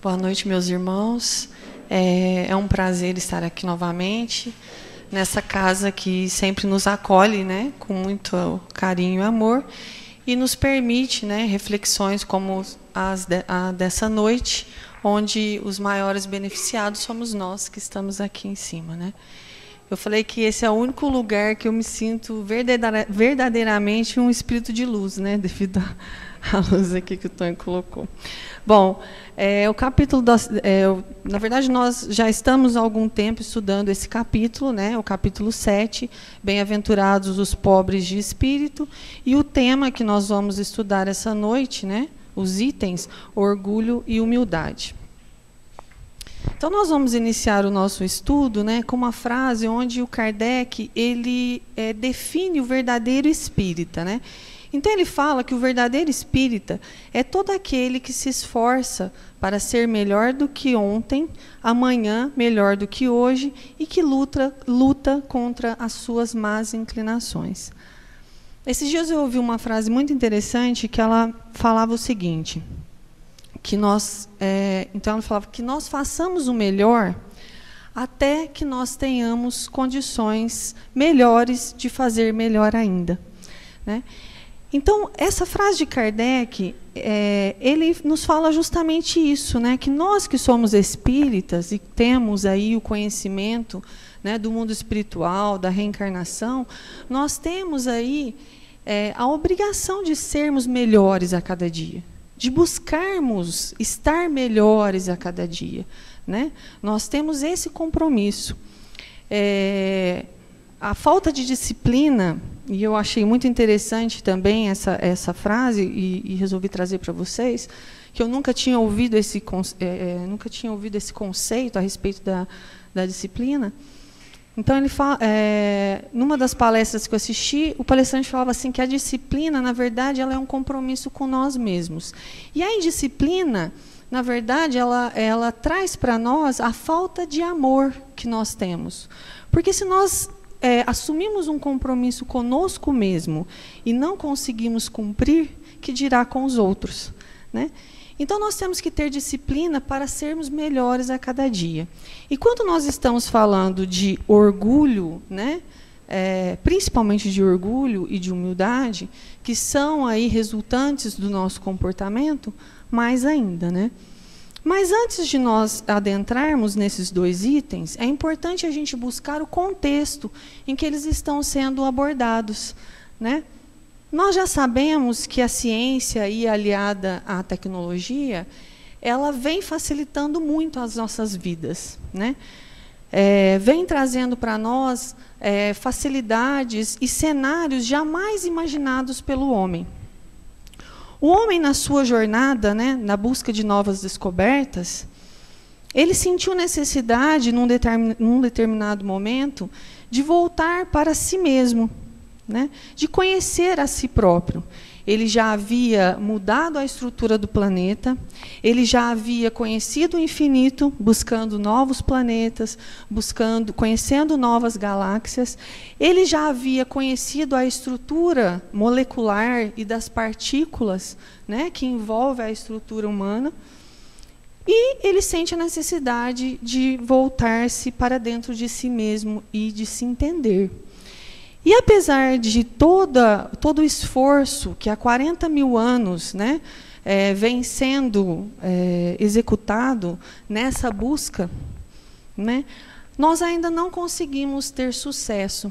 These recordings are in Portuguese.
Boa noite, meus irmãos. É um prazer estar aqui novamente, nessa casa que sempre nos acolhe, né, com muito carinho e amor, e nos permite, né, reflexões como a dessa noite, onde os maiores beneficiados somos nós que estamos aqui em cima, né? Eu falei que esse é o único lugar que eu me sinto verdadeiramente um espírito de luz, né, devido à luz aqui que o Tonho colocou. Bom, o capítulo, na verdade, nós já estamos há algum tempo estudando esse capítulo, né, o capítulo 7, Bem-aventurados os pobres de espírito, e o tema que nós vamos estudar essa noite, né, os itens, orgulho e humildade. Então, nós vamos iniciar o nosso estudo, né, com uma frase onde o Kardec ele define o verdadeiro espírita, né? Então, ele fala que o verdadeiro espírita é todo aquele que se esforça para ser melhor do que ontem, amanhã melhor do que hoje, e que luta contra as suas más inclinações. Esses dias eu ouvi uma frase muito interessante que ela falava o seguinte, que então ela falava que nós façamos o melhor até que nós tenhamos condições melhores de fazer melhor ainda, né? Então, essa frase de Kardec, ele nos fala justamente isso, né? Que nós que somos espíritas e temos aí o conhecimento, né, do mundo espiritual, da reencarnação, nós temos aí a obrigação de sermos melhores a cada dia, de buscarmos estar melhores a cada dia, né? Nós temos esse compromisso. A falta de disciplina, e eu achei muito interessante também essa frase, e resolvi trazer para vocês, que eu nunca tinha ouvido esse conceito a respeito da disciplina. Então, ele fala, numa das palestras que eu assisti, o palestrante falava assim que a disciplina, na verdade, ela é um compromisso com nós mesmos. E a indisciplina, na verdade, ela traz para nós a falta de amor que nós temos. Porque se nós assumimos um compromisso conosco mesmo e não conseguimos cumprir, que dirá com os outros, né? Então, nós temos que ter disciplina para sermos melhores a cada dia. E quando nós estamos falando de orgulho, né, principalmente de orgulho e de humildade, que são aí resultantes do nosso comportamento, mais ainda, né? Mas antes de nós adentrarmos nesses dois itens, é importante a gente buscar o contexto em que eles estão sendo abordados, né? Nós já sabemos que a ciência, aí, aliada à tecnologia, ela vem facilitando muito as nossas vidas, né? Vem trazendo para nós facilidades e cenários jamais imaginados pelo homem. O homem, na sua jornada, né, na busca de novas descobertas, ele sentiu necessidade, num determinado momento, de voltar para si mesmo, né, de conhecer a si próprio. Ele já havia mudado a estrutura do planeta, ele já havia conhecido o infinito, buscando novos planetas, conhecendo novas galáxias. Ele já havia conhecido a estrutura molecular e das partículas, né, que envolve a estrutura humana. E ele sente a necessidade de voltar-se para dentro de si mesmo e de se entender. E apesar de todo o esforço que há 40 mil anos, né, vem sendo executado nessa busca, né, nós ainda não conseguimos ter sucesso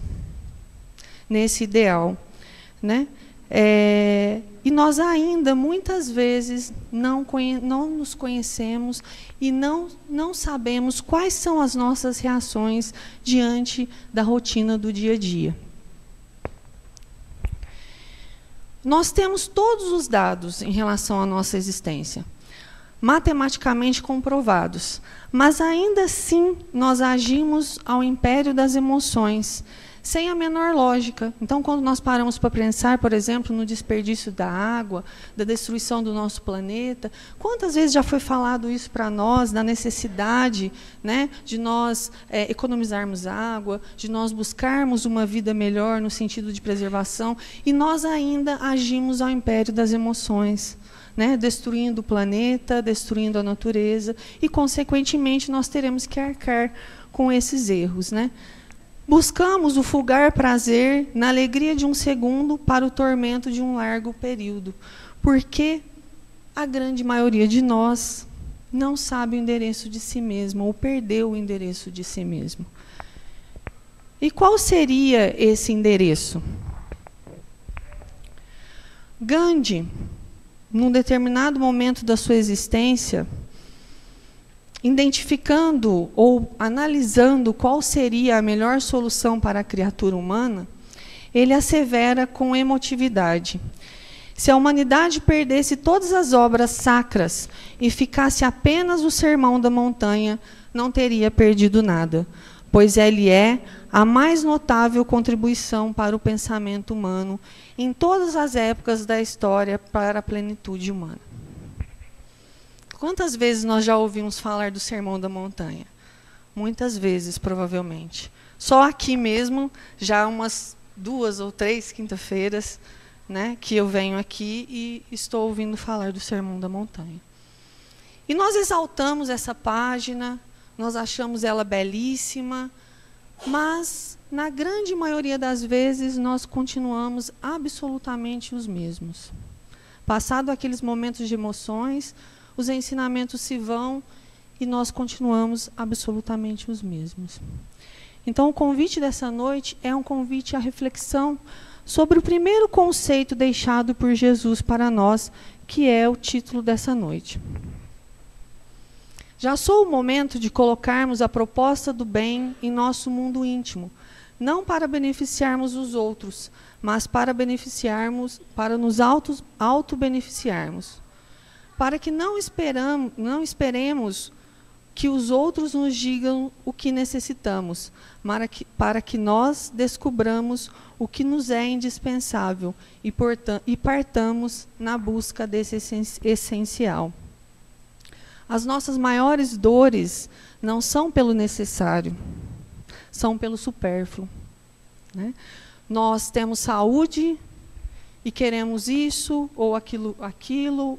nesse ideal, né? E nós ainda, muitas vezes, não nos conhecemos e não sabemos quais são as nossas reações diante da rotina do dia a dia. Nós temos todos os dados em relação à nossa existência, matematicamente comprovados, mas ainda assim nós agimos ao império das emoções, sem a menor lógica. Então, quando nós paramos para pensar, por exemplo, no desperdício da água, da destruição do nosso planeta, quantas vezes já foi falado isso para nós, da necessidade, né, de nós economizarmos água, de nós buscarmos uma vida melhor no sentido de preservação, e nós ainda agimos ao império das emoções, né, destruindo o planeta, destruindo a natureza, e, consequentemente, nós teremos que arcar com esses erros, né? Buscamos o fulgar prazer na alegria de um segundo para o tormento de um largo período, porque a grande maioria de nós não sabe o endereço de si mesmo, ou perdeu o endereço de si mesmo. E qual seria esse endereço? Gandhi, num determinado momento da sua existência, identificando ou analisando qual seria a melhor solução para a criatura humana, ele assevera com emotividade: se a humanidade perdesse todas as obras sacras e ficasse apenas o Sermão da Montanha, não teria perdido nada, pois ele é a mais notável contribuição para o pensamento humano em todas as épocas da história para a plenitude humana. Quantas vezes nós já ouvimos falar do Sermão da Montanha? Muitas vezes, provavelmente. Só aqui mesmo, já umas 2 ou 3 quinta-feiras, né, que eu venho aqui e estou ouvindo falar do Sermão da Montanha. E nós exaltamos essa página, nós achamos ela belíssima, mas, na grande maioria das vezes, nós continuamos absolutamente os mesmos. Passado aqueles momentos de emoções, os ensinamentos se vão e nós continuamos absolutamente os mesmos. Então, o convite dessa noite é um convite à reflexão sobre o primeiro conceito deixado por Jesus para nós, que é o título dessa noite. Já sou o momento de colocarmos a proposta do bem em nosso mundo íntimo, não para beneficiarmos os outros, mas para nos auto-beneficiarmos. Para que não esperemos que os outros nos digam o que necessitamos, para que nós descubramos o que nos é indispensável e partamos na busca desse essencial. As nossas maiores dores não são pelo necessário, são pelo supérfluo, né? Nós temos saúde e queremos isso, ou aquilo,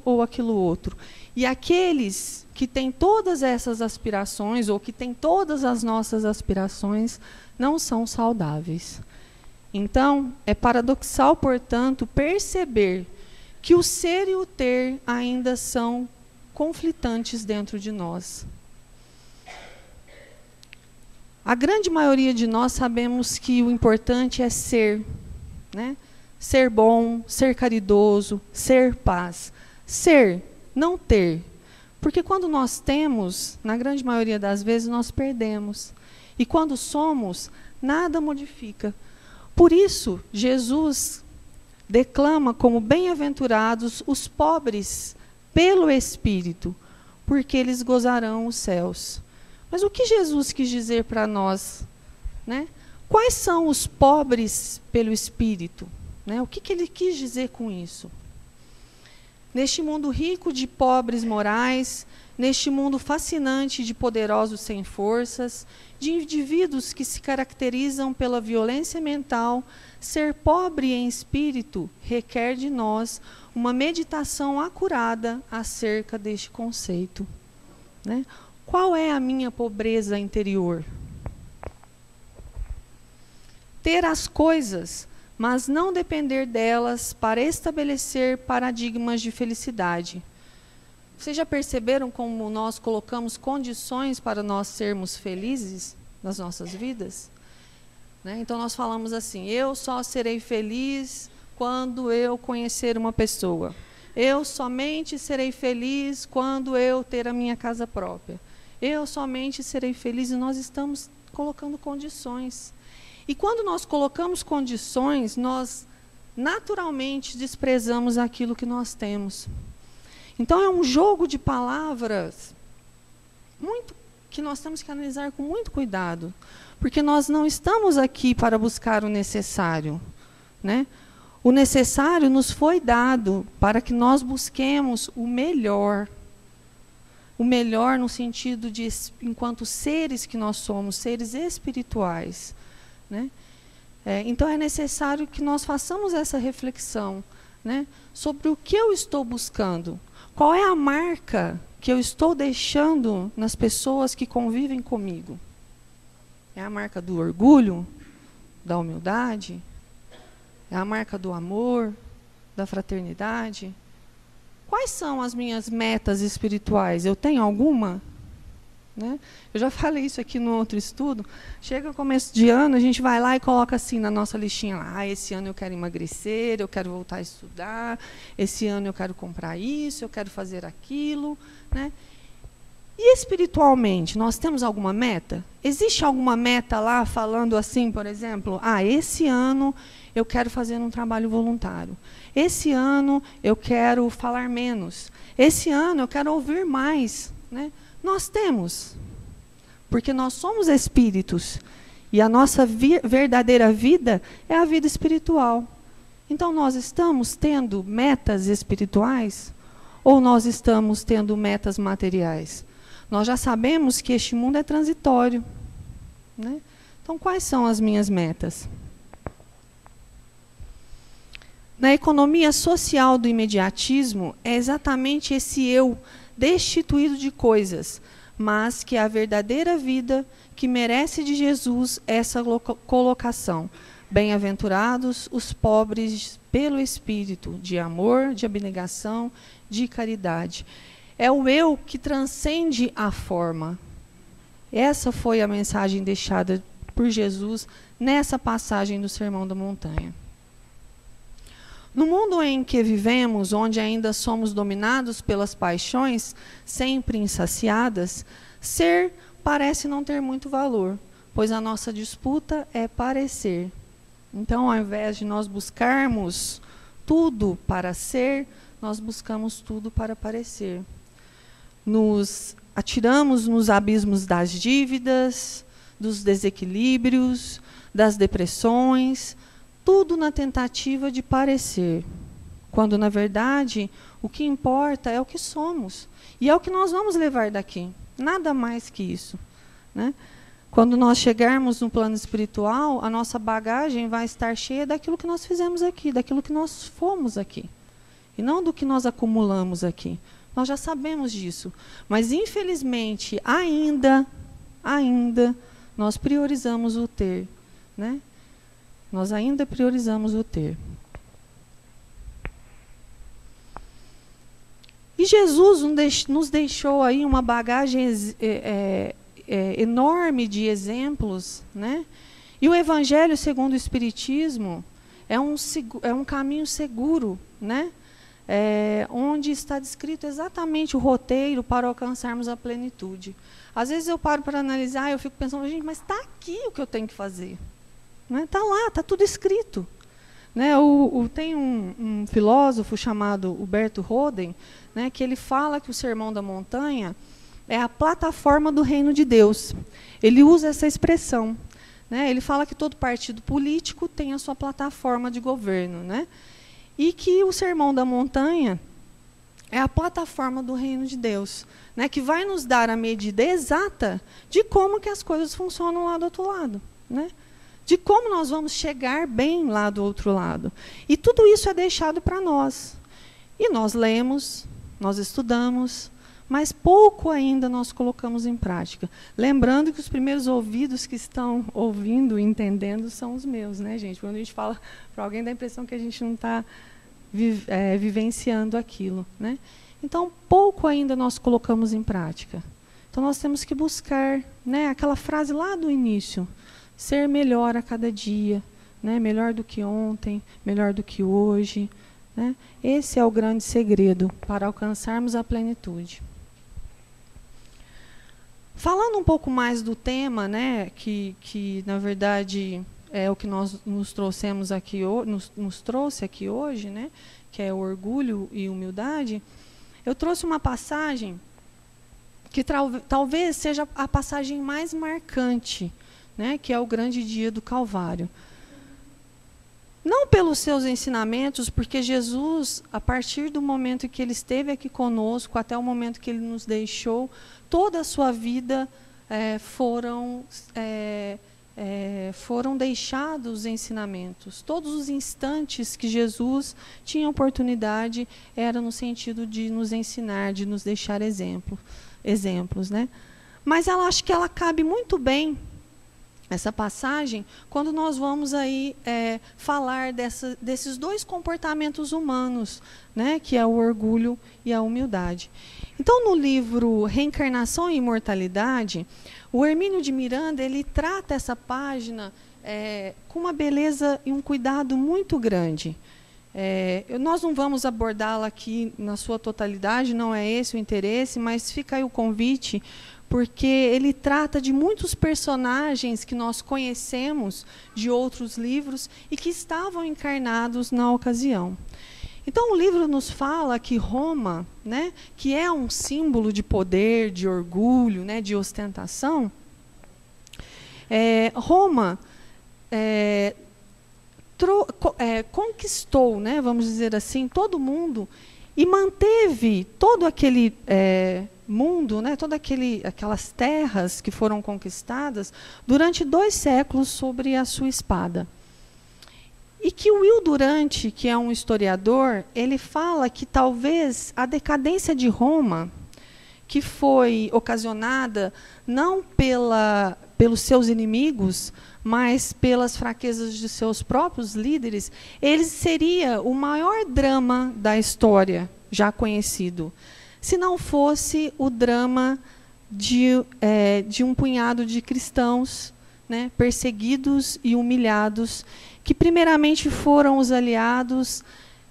ou aquilo outro. E aqueles que têm todas essas aspirações, ou que têm todas as nossas aspirações, não são saudáveis. Então, é paradoxal, portanto, perceber que o ser e o ter ainda são conflitantes dentro de nós. A grande maioria de nós sabemos que o importante é ser, né? Ser bom, ser caridoso, ser paz. Ser, não ter. Porque quando nós temos, na grande maioria das vezes, nós perdemos. E quando somos, nada modifica. Por isso, Jesus declama como bem-aventurados os pobres pelo Espírito, porque eles gozarão os céus. Mas o que Jesus quis dizer para nós, né? Quais são os pobres pelo Espírito? Né? O que ele quis dizer com isso? Neste mundo rico de pobres morais, neste mundo fascinante de poderosos sem forças, de indivíduos que se caracterizam pela violência mental, ser pobre em espírito requer de nós uma meditação acurada acerca deste conceito, né? Qual é a minha pobreza interior? Ter as coisas, mas não depender delas para estabelecer paradigmas de felicidade. Vocês já perceberam como nós colocamos condições para nós sermos felizes nas nossas vidas? Né? Então nós falamos assim: eu só serei feliz quando eu conhecer uma pessoa. Eu somente serei feliz quando eu ter a minha casa própria. Eu somente serei feliz, e nós estamos colocando condições. E quando nós colocamos condições, nós naturalmente desprezamos aquilo que nós temos. Então é um jogo de palavras que nós temos que analisar com muito cuidado, porque nós não estamos aqui para buscar o necessário, né? O necessário nos foi dado para que nós busquemos o melhor no sentido de, enquanto seres que nós somos, seres espirituais, né? Então é necessário que nós façamos essa reflexão, né, sobre o que eu estou buscando. Qual é a marca que eu estou deixando nas pessoas que convivem comigo? É a marca do orgulho, da humildade? É a marca do amor, da fraternidade? Quais são as minhas metas espirituais? Eu tenho alguma? Né? Eu já falei isso aqui no outro estudo. Chega no começo de ano, a gente vai lá e coloca assim na nossa listinha lá, esse ano eu quero emagrecer, eu quero voltar a estudar, esse ano eu quero comprar isso, eu quero fazer aquilo. Né? E espiritualmente, nós temos alguma meta? Existe alguma meta lá falando assim, por exemplo, esse ano eu quero fazer um trabalho voluntário. Esse ano eu quero falar menos. Esse ano eu quero ouvir mais. Né? Nós temos, porque nós somos espíritos, e a nossa verdadeira vida é a vida espiritual. Então, nós estamos tendo metas espirituais, ou nós estamos tendo metas materiais? Nós já sabemos que este mundo é transitório. Né? Então, quais são as minhas metas? Na economia social do imediatismo, é exatamente esse eu destituído de coisas, mas que a verdadeira vida que merece de Jesus essa colocação. Bem-aventurados os pobres pelo espírito de amor, de abnegação, de caridade. É o eu que transcende a forma. Essa foi a mensagem deixada por Jesus nessa passagem do Sermão da Montanha. No mundo em que vivemos, onde ainda somos dominados pelas paixões, sempre insaciadas, ser parece não ter muito valor, pois a nossa disputa é parecer. Então, ao invés de nós buscarmos tudo para ser, nós buscamos tudo para parecer. Nos atiramos nos abismos das dívidas, dos desequilíbrios, das depressões, tudo na tentativa de parecer, quando, na verdade, o que importa é o que somos. E é o que nós vamos levar daqui, nada mais que isso. Né? Quando nós chegarmos no plano espiritual, a nossa bagagem vai estar cheia daquilo que nós fizemos aqui, daquilo que nós fomos aqui, e não do que nós acumulamos aqui. Nós já sabemos disso, mas, infelizmente, ainda, nós priorizamos o ter, né? Nós ainda priorizamos o ter. E Jesus nos deixou aí uma bagagem enorme de exemplos, né? E o Evangelho segundo o Espiritismo é um caminho seguro, né? Onde está descrito exatamente o roteiro para alcançarmos a plenitude. Às vezes eu paro para analisar e eu fico pensando, gente, mas está aqui o que eu tenho que fazer. Está lá, está tudo escrito. Né? Tem um filósofo chamado Huberto Roden, né, que ele fala que o Sermão da Montanha é a plataforma do reino de Deus. Ele usa essa expressão. Né? Ele fala que todo partido político tem a sua plataforma de governo. Né? E que o Sermão da Montanha é a plataforma do reino de Deus, né, que vai nos dar a medida exata de como que as coisas funcionam lá do outro lado. Né? De como nós vamos chegar bem lá do outro lado. E tudo isso é deixado para nós. E nós lemos, nós estudamos, mas pouco ainda nós colocamos em prática. Lembrando que os primeiros ouvidos que estão ouvindo e entendendo são os meus, né, gente? Quando a gente fala para alguém, dá a impressão que a gente não está vivenciando aquilo. Né? Então, pouco ainda nós colocamos em prática. Então, nós temos que buscar, né, aquela frase lá do início, ser melhor a cada dia, né? Melhor do que ontem, melhor do que hoje. Né? Esse é o grande segredo para alcançarmos a plenitude. Falando um pouco mais do tema, né, que na verdade é o que nos trouxemos aqui, nos trouxe aqui hoje, né, que é o orgulho e humildade, eu trouxe uma passagem que talvez seja a passagem mais marcante, né, que é o grande dia do Calvário. Não pelos seus ensinamentos, porque Jesus, a partir do momento que ele esteve aqui conosco, até o momento que ele nos deixou, toda a sua vida foram foram deixados ensinamentos. Todos os instantes que Jesus tinha oportunidade era no sentido de nos ensinar, de nos deixar exemplos, né? Mas acho que ela cabe muito bem, essa passagem, quando nós vamos aí falar desses dois comportamentos humanos, né, que é o orgulho e a humildade. Então, no livro Reencarnação e Imortalidade, o Hermínio de Miranda ele trata essa página com uma beleza e um cuidado muito grande. Nós não vamos abordá-la aqui na sua totalidade, não é esse o interesse, mas fica aí o convite, porque ele trata de muitos personagens que nós conhecemos de outros livros e que estavam encarnados na ocasião. Então, o livro nos fala que Roma, né, que é um símbolo de poder, de orgulho, né, de ostentação, Roma conquistou, né, vamos dizer assim, todo mundo e manteve todo aquele mundo, né, todas aquelas terras que foram conquistadas durante 2 séculos sobre a sua espada. E que o Will Durant, que é um historiador, ele fala que talvez a decadência de Roma, que foi ocasionada não pelos seus inimigos, mas pelas fraquezas de seus próprios líderes, ele seria o maior drama da história já conhecido, se não fosse o drama de um punhado de cristãos, né, perseguidos e humilhados, que primeiramente foram os aliados,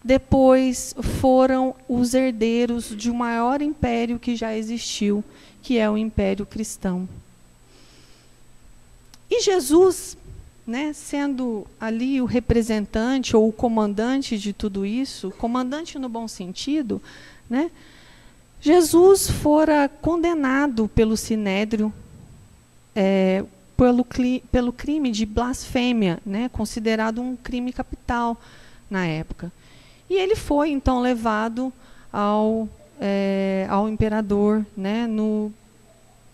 depois foram os herdeiros de um maior império que já existiu, que é o Império Cristão. E Jesus, né, sendo ali o representante ou o comandante de tudo isso, comandante no bom sentido, né, Jesus fora condenado pelo Sinédrio, pelo crime de blasfêmia, né, considerado um crime capital na época. E ele foi, então, levado ao imperador, né,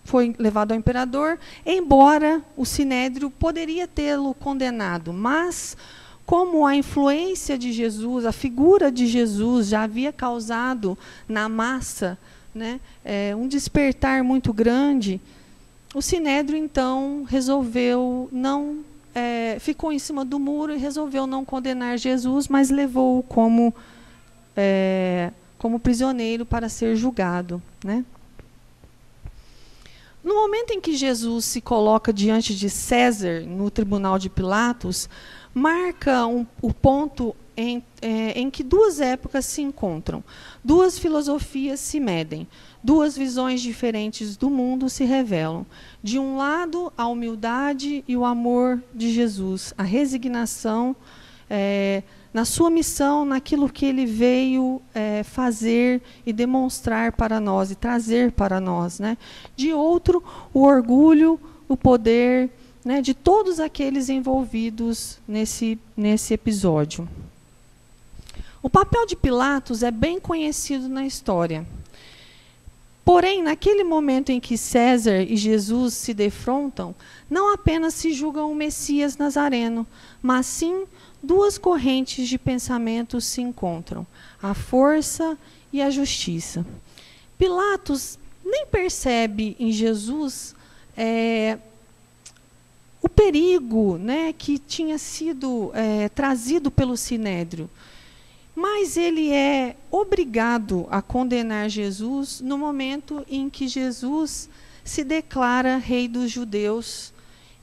foi levado ao imperador, embora o Sinédrio poderia tê-lo condenado, mas como a influência de Jesus, a figura de Jesus já havia causado na massa, né, um despertar muito grande, o Sinédrio, então, ficou em cima do muro e resolveu não condenar Jesus, mas levou-o como prisioneiro para ser julgado, né? No momento em que Jesus se coloca diante de César, no tribunal de Pilatos, marca o ponto em que 2 épocas se encontram, 2 filosofias se medem, 2 visões diferentes do mundo se revelam. De um lado, a humildade e o amor de Jesus, a resignação na sua missão, naquilo que ele veio fazer e demonstrar para nós, e trazer para nós, né? De outro, o orgulho, o poder, né, de todos aqueles envolvidos nesse episódio. O papel de Pilatos é bem conhecido na história. Porém, naquele momento em que César e Jesus se defrontam, não apenas se julga o Messias Nazareno, mas sim 2 correntes de pensamento se encontram, a força e a justiça. Pilatos nem percebe em Jesus o perigo, né, que tinha sido trazido pelo Sinédrio. Mas ele é obrigado a condenar Jesus no momento em que Jesus se declara rei dos judeus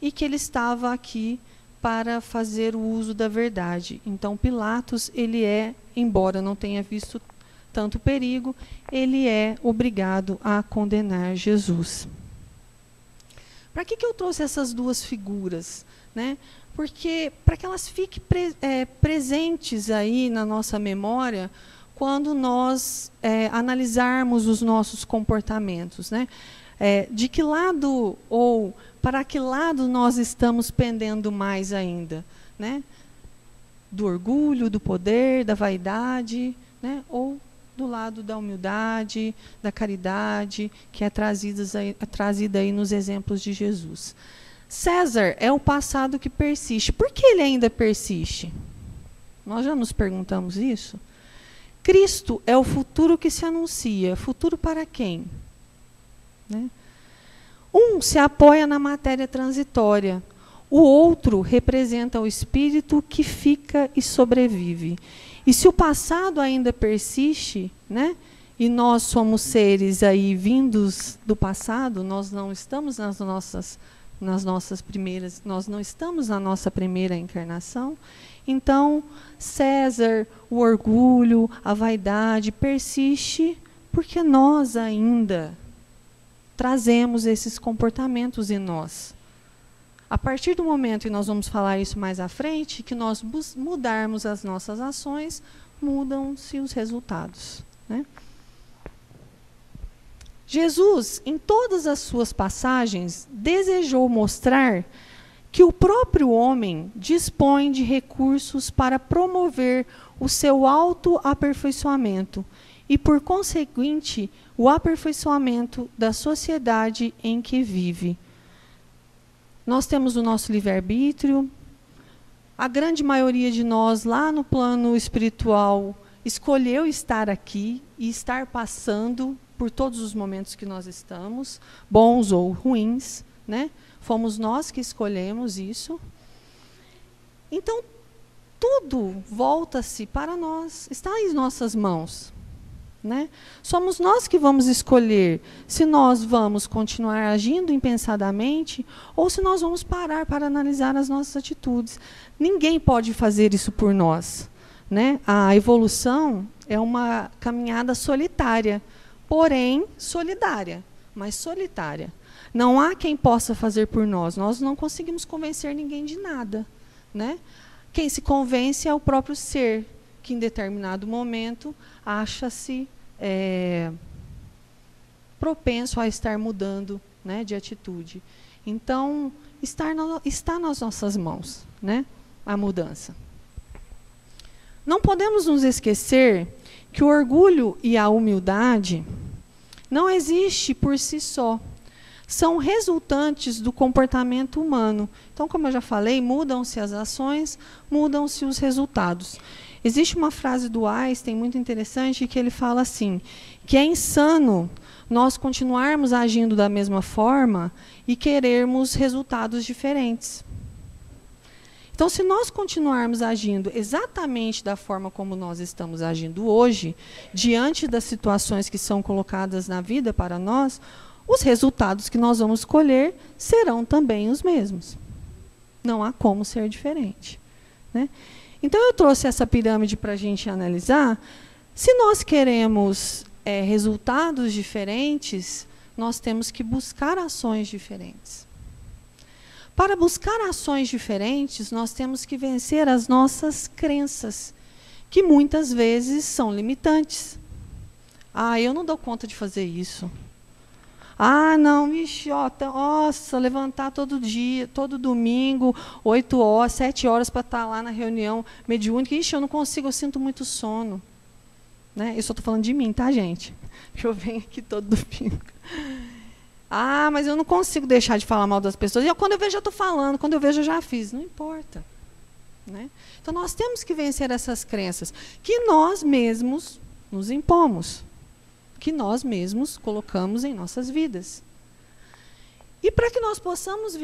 e que ele estava aqui para fazer o uso da verdade. Então, Pilatos, embora não tenha visto tanto perigo, ele é obrigado a condenar Jesus. Para que eu trouxe essas 2 figuras, né? Porque para que elas fiquem presentes aí na nossa memória quando nós analisarmos os nossos comportamentos, né? De que lado ou para que lado nós estamos pendendo mais ainda, né? Do orgulho, do poder, da vaidade, né? Ou do lado da humildade, da caridade, que é trazida aí nos exemplos de Jesus. César é o passado que persiste. Por que ele ainda persiste? Nós já nos perguntamos isso. Cristo é o futuro que se anuncia. Futuro para quem? Né? Um se apoia na matéria transitória. O outro representa o espírito que fica e sobrevive. E se o passado ainda persiste, né? E nós somos seres aí vindos do passado, nós não estamos nas nossas primeiras, nós não estamos na nossa primeira encarnação. Então, César, o orgulho, a vaidade persiste porque nós ainda trazemos esses comportamentos em nós. A partir do momento, e nós vamos falar isso mais à frente, que nós mudarmos as nossas ações, mudam-se os resultados, né? Jesus, em todas as suas passagens, desejou mostrar que o próprio homem dispõe de recursos para promover o seu autoaperfeiçoamento e, por conseguinte, o aperfeiçoamento da sociedade em que vive. Nós temos o nosso livre-arbítrio. A grande maioria de nós, lá no plano espiritual, escolheu estar aqui e estar passando por todos os momentos que nós estamos, bons ou ruins, né? Fomos nós que escolhemos isso. Então, tudo volta-se para nós, está em nossas mãos, né? Somos nós que vamos escolher se nós vamos continuar agindo impensadamente ou se nós vamos parar para analisar as nossas atitudes. Ninguém pode fazer isso por nós, né? A evolução é uma caminhada solitária, porém solidária, mas solitária. Não há quem possa fazer por nós. Nós não conseguimos convencer ninguém de nada, né? Quem se convence é o próprio ser, que em determinado momento acha-se propenso a estar mudando, né, de atitude. Então, está nas nossas mãos, né, a mudança. Não podemos nos esquecer que o orgulho e a humildade não existem por si só. São resultantes do comportamento humano. Então, como eu já falei, mudam-se as ações, mudam-se os resultados. Existe uma frase do Einstein muito interessante que ele fala assim, que é insano nós continuarmos agindo da mesma forma e querermos resultados diferentes. Então, se nós continuarmos agindo exatamente da forma como nós estamos agindo hoje, diante das situações que são colocadas na vida para nós, os resultados que nós vamos colher serão também os mesmos. Não há como ser diferente, né? Então, eu trouxe essa pirâmide para a gente analisar. Se nós queremos resultados diferentes, nós temos que buscar ações diferentes. Para buscar ações diferentes, nós temos que vencer as nossas crenças, que muitas vezes são limitantes. Ah, eu não dou conta de fazer isso. Ah, não, nossa, levantar todo dia, todo domingo, 8 horas, 7 horas para estar lá na reunião mediúnica. Ixi, eu não consigo, eu sinto muito sono. Né? Eu só estou falando de mim, tá, gente? Eu venho aqui todo domingo. Ah, mas eu não consigo deixar de falar mal das pessoas. E quando eu vejo, eu estou falando. Quando eu vejo, eu já fiz. Não importa. Né? Então, nós temos que vencer essas crenças que nós mesmos nos impomos, que nós mesmos colocamos em nossas vidas. E para que nós possamos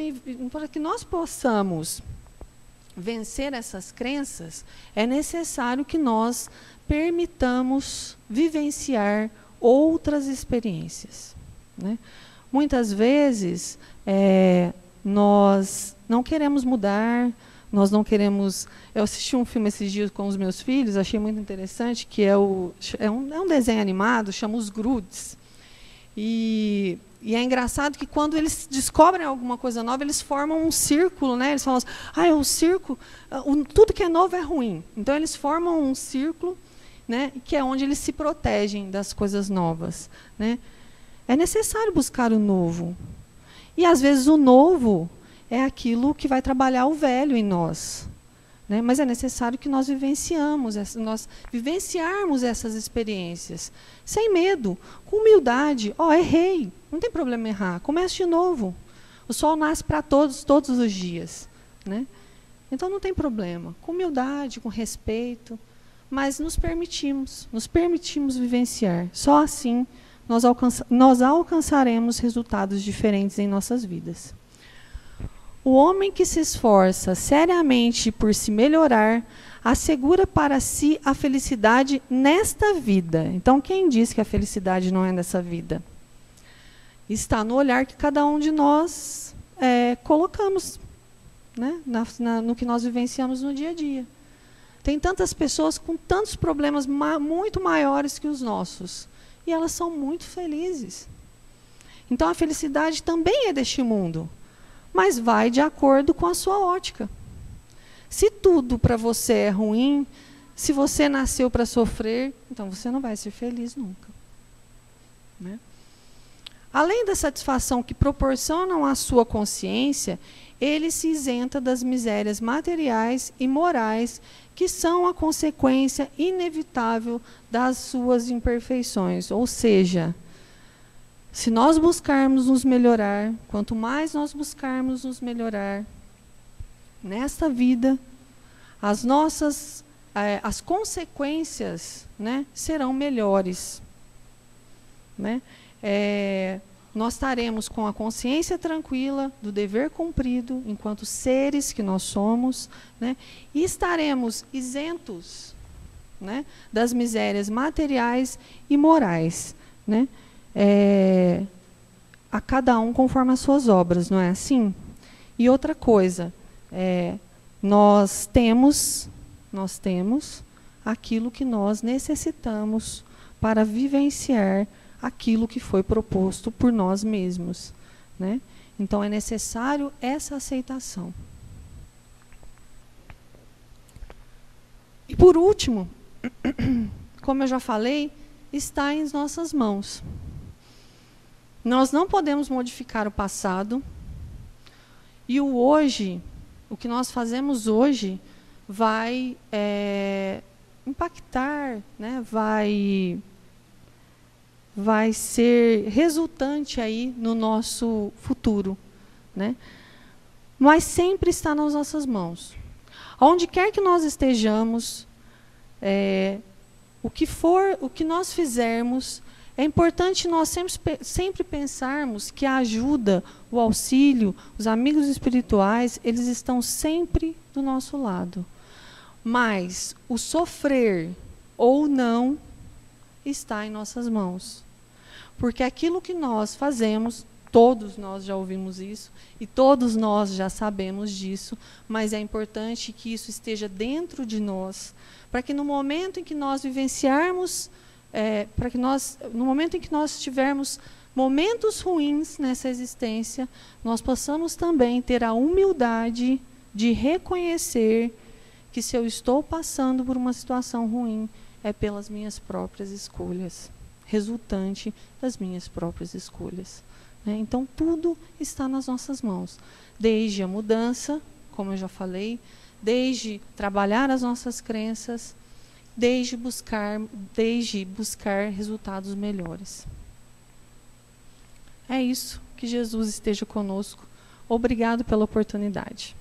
vencer essas crenças, é necessário que nós permitamos vivenciar outras experiências. Né? Muitas vezes, nós não queremos mudar, nós não queremos... Eu assisti um filme esses dias com os meus filhos, achei muito interessante, que é um desenho animado, chama Os Grudes. E é engraçado que quando eles descobrem alguma coisa nova, eles formam um círculo, né? Eles falam assim, o círculo, tudo que é novo é ruim. Então, eles formam um círculo, né, que é onde eles se protegem das coisas novas. Né? É necessário buscar o novo. E, às vezes, o novo é aquilo que vai trabalhar o velho em nós. Né? Mas é necessário que nós vivenciarmos essas experiências, sem medo, com humildade. Errei, não tem problema errar, comece de novo. O sol nasce para todos, todos os dias, né? Então não tem problema. Com humildade, com respeito, mas nos permitimos vivenciar. Só assim nós alcançaremos resultados diferentes em nossas vidas. O homem que se esforça seriamente por se melhorar, assegura para si a felicidade nesta vida. Então, quem diz que a felicidade não é nessa vida? Está no olhar que cada um de nós colocamos, né? No que nós vivenciamos no dia a dia. Tem tantas pessoas com tantos problemas muito maiores que os nossos. E elas são muito felizes. Então, a felicidade também é deste mundo. Mas vai de acordo com a sua ótica. Se tudo para você é ruim, se você nasceu para sofrer, então você não vai ser feliz nunca, né? Além da satisfação que proporcionam à sua consciência, ele se isenta das misérias materiais e morais que são a consequência inevitável das suas imperfeições. Ou seja, se nós buscarmos nos melhorar, quanto mais nós buscarmos nos melhorar nesta vida, as consequências, né, serão melhores, né? Nós estaremos com a consciência tranquila do dever cumprido enquanto seres que nós somos, né? E estaremos isentos, né, das misérias materiais e morais, né? A cada um conforme as suas obras, não é assim? E outra coisa, nós temos aquilo que nós necessitamos para vivenciar aquilo que foi proposto por nós mesmos, né? Então é necessário essa aceitação. E por último, como eu já falei, está em nossas mãos. Nós não podemos modificar o passado, e o hoje, o que nós fazemos hoje, vai impactar, né? Vai ser resultante aí no nosso futuro, né? Mas sempre está nas nossas mãos. Onde quer que nós estejamos, o que nós fizermos, é importante nós sempre pensarmos que a ajuda, o auxílio, os amigos espirituais, eles estão sempre do nosso lado. Mas o sofrer ou não está em nossas mãos. Porque aquilo que nós fazemos, todos nós já ouvimos isso, e todos nós já sabemos disso, mas é importante que isso esteja dentro de nós, para que no momento em que nós vivenciarmos, no momento em que nós tivermos momentos ruins nessa existência, nós possamos também ter a humildade de reconhecer que se eu estou passando por uma situação ruim, é pelas minhas próprias escolhas, resultante das minhas próprias escolhas, né? Então, tudo está nas nossas mãos, desde a mudança, como eu já falei, desde trabalhar as nossas crenças, desde buscar resultados melhores. É isso, que Jesus esteja conosco. Obrigado pela oportunidade.